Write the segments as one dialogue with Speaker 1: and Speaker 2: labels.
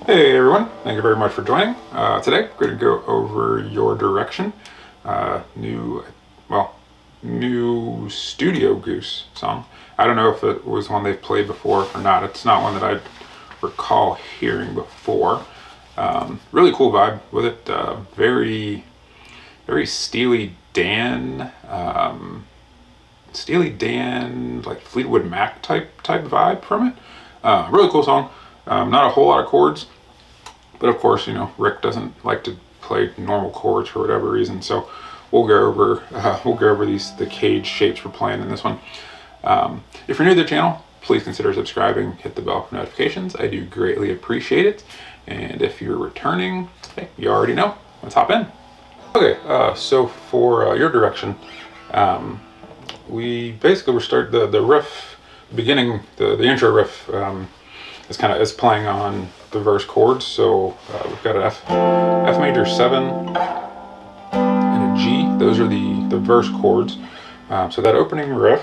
Speaker 1: Hey everyone, thank you very much for joining. Today we're going to go over Your Direction, new Studio Goose song. I don't know if it was one they've played before or not. It's not one that I recall hearing before. Really cool vibe with it. Very Steely Dan, like Fleetwood Mac type vibe from it. Really cool song. Not a whole lot of chords. But of course, you know, Rick doesn't like to play normal chords for whatever reason, so we'll go over the cage shapes we're playing in this one. If you're new to the channel, please consider subscribing, hit the bell for notifications. I do greatly appreciate it. And if you're returning, hey, you already know. Let's hop in. Okay, so for Your Direction, we start the riff, beginning the intro riff is playing on the verse chords. So we've got an F major 7 and a G. Those are the verse chords. So that opening riff,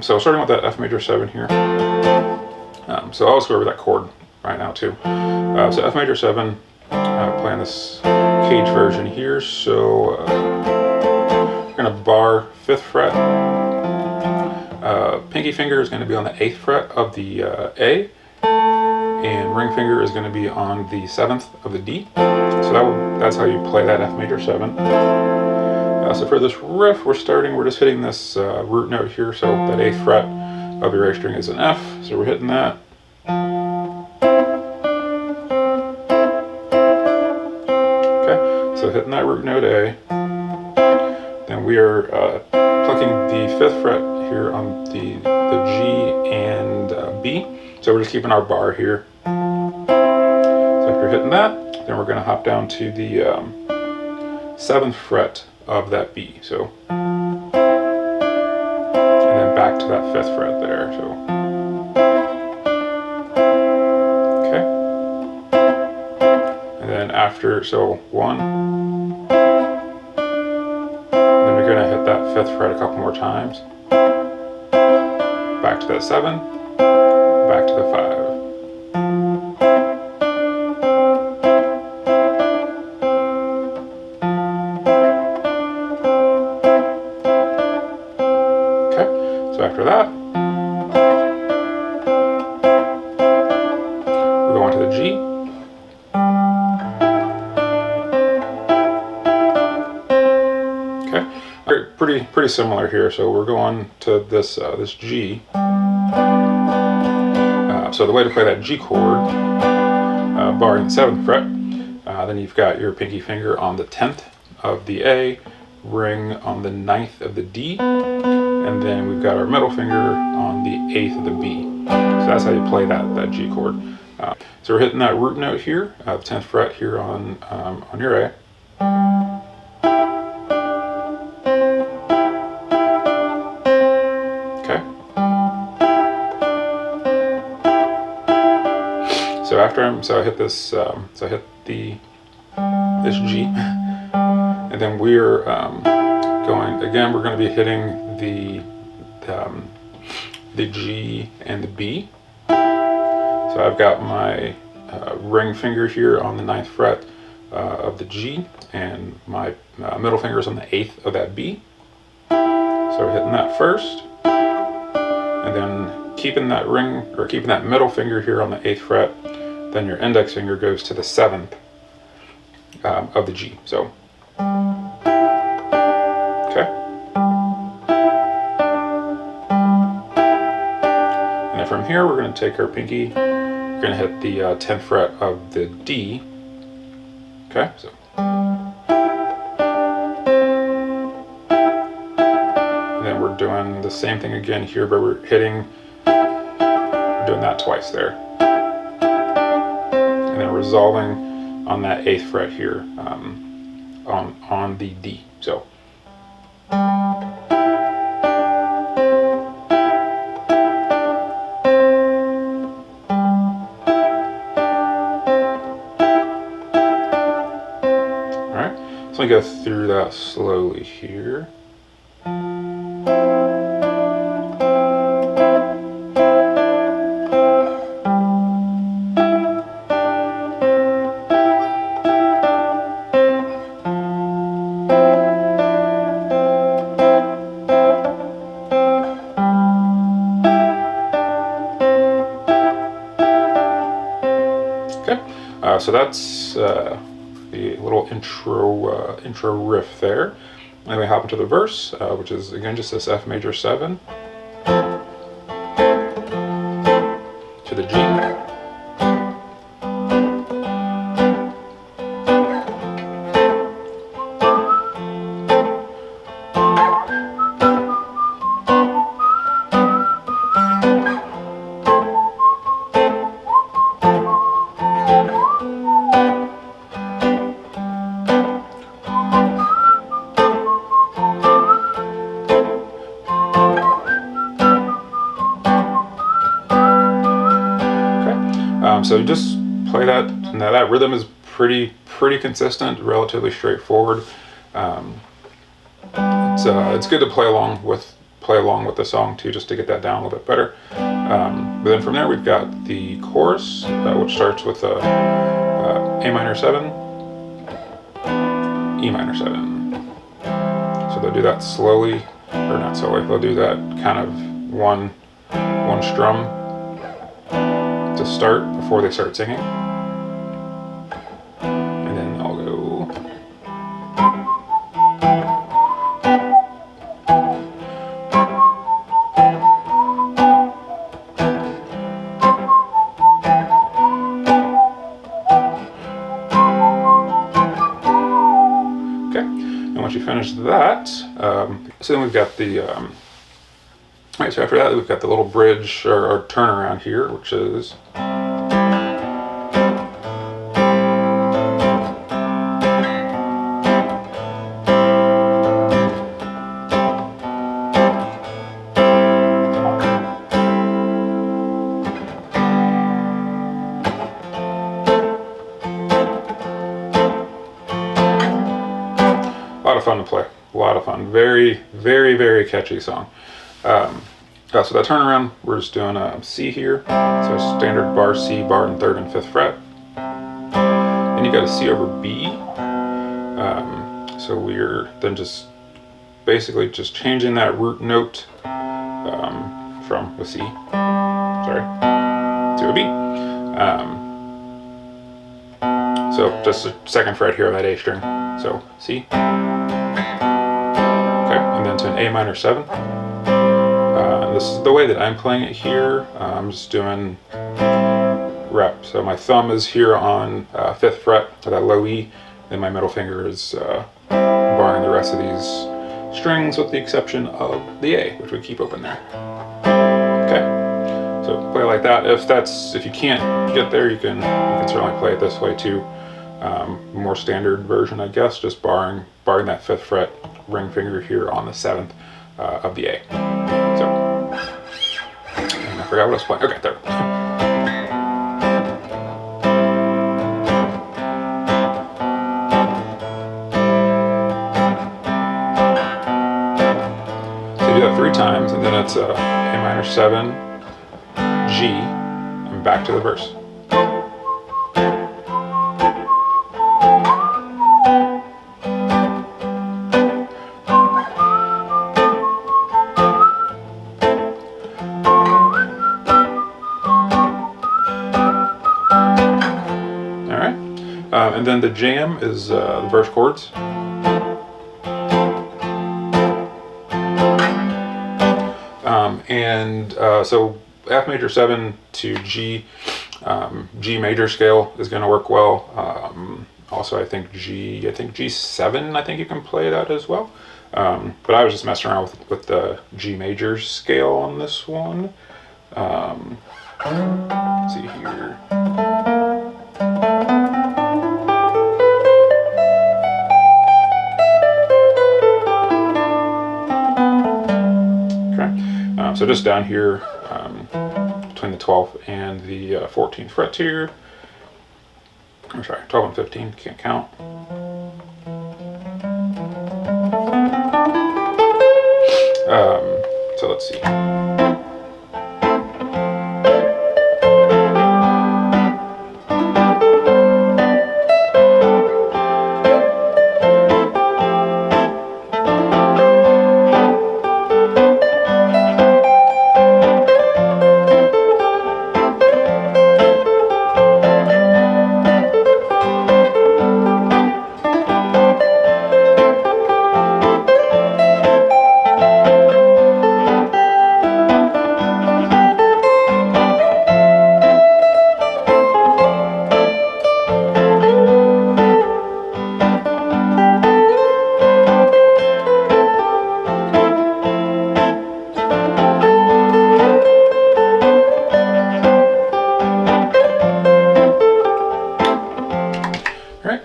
Speaker 1: so starting with that F major 7 here. So I'll just go over that chord right now too. So F major 7, playing this cage version here. So we're going to bar 5th fret. Pinky finger is going to be on the 8th fret of the A, and ring finger is going to be on the 7th of the D. So that's how you play that F major 7. So for this riff, we're just hitting this root note here. So that 8th fret of your A string is an F, so we're hitting that. Okay, so hitting that root note A. Then we are plucking the 5th fret here on the G and B. So we're just keeping our bar here. So after hitting that, then we're going to hop down to the 7th fret of that B. So, and then back to that 5th fret there. So, okay. And then after, so 1. Then you're gonna hit that 5th fret a couple more times. Back to that 7. Back to the 5. After that, we're going to the G, Pretty similar here. So we're going to this this G. So the way to play that G chord, barring the 7th fret, then you've got your pinky finger on the 10th of the A, ring on the 9th of the D, and then we've got our middle finger on the 8th of the B. So that's how you play that G chord. So we're hitting that root note here, the 10th fret here on your A. Okay. So after I hit this, so I hit this G, and then we're going again. We're going to be hitting the G and the B. So I've got my ring finger here on the 9th fret of the G, and my middle finger is on the 8th of that B. So we're hitting that first, and then keeping that ring, or keeping that middle finger here on the 8th fret. Then your index finger goes to the 7th of the G. So, okay. And then from here, we're going to take our pinky. We're going to hit the 10th fret of the D. Okay, so. And then we're doing the same thing again here, but we're doing that twice there. And then resolving on that 8th fret here on the D. So. Alright, so let me go through that slowly here. So that's the little intro riff there. And then we hop into the verse, which is again just this F major 7 to the G. So you just play that. Now that rhythm is pretty consistent, relatively straightforward. It's good to play along with the song too, just to get that down a little bit better. But then from there we've got the chorus, which starts with a A minor 7, E minor 7. So they'll do that slowly, or not slowly. They'll do that kind of one strum to start before they start singing, and then I'll go. Okay, and once you finish that, so then we've got the. Alright, so after that we've got the little bridge or turnaround here, which is a lot of fun to play. A lot of fun. Very catchy song. So that turnaround, we're just doing a C here. So standard bar C, bar in 3rd and 5th fret. Then you got a C over B. So we're then just basically just changing that root note from a C, sorry, to a B. So just a 2nd fret here of that A string. So C. Okay. into an A minor 7. This is the way that I'm playing it here. I'm just doing rep. So my thumb is here on 5th fret to that low E, then my middle finger is barring the rest of these strings with the exception of the A, which we keep open there. Okay, so play like that. If you can't get there, you can certainly play it this way too. More standard version, I guess, just barring that 5th fret ring finger here on the 7th of the A. So, and I forgot what I was playing. Okay, there. So you do that 3 times, and then it's A minor 7, G, and back to the verse. And then the jam is the verse chords. So F major 7 to G, G major scale is going to work well. Also, I think G7, I think you can play that as well. But I was just messing around with the G major scale on this one. Let's see here. So just down here between the 12th and the 14th fret here. I'm sorry, 12 and 15, can't count. So let's see.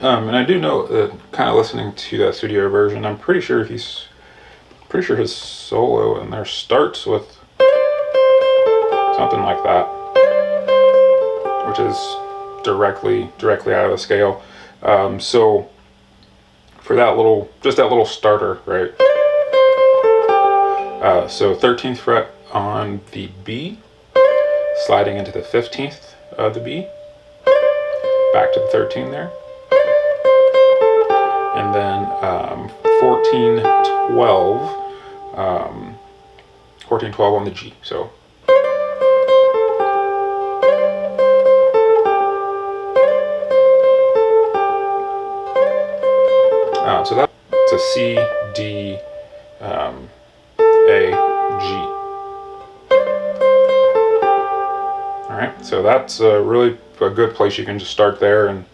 Speaker 1: And I do know that kind of listening to that studio version, I'm pretty sure his solo in there starts with something like that, which is directly out of the scale. So for that little starter, right? So 13th fret on the B, sliding into the 15th of the B, back to the 13 there. And then 14, 12 on the G. So so that's a C, D, A, G. All right, so that's really a good place. You can just start there and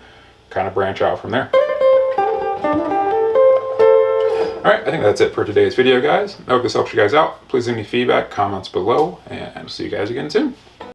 Speaker 1: kind of branch out from there. Alright, I think that's it for today's video, guys. I hope this helps you guys out. Please leave me feedback, comments below, and see you guys again soon.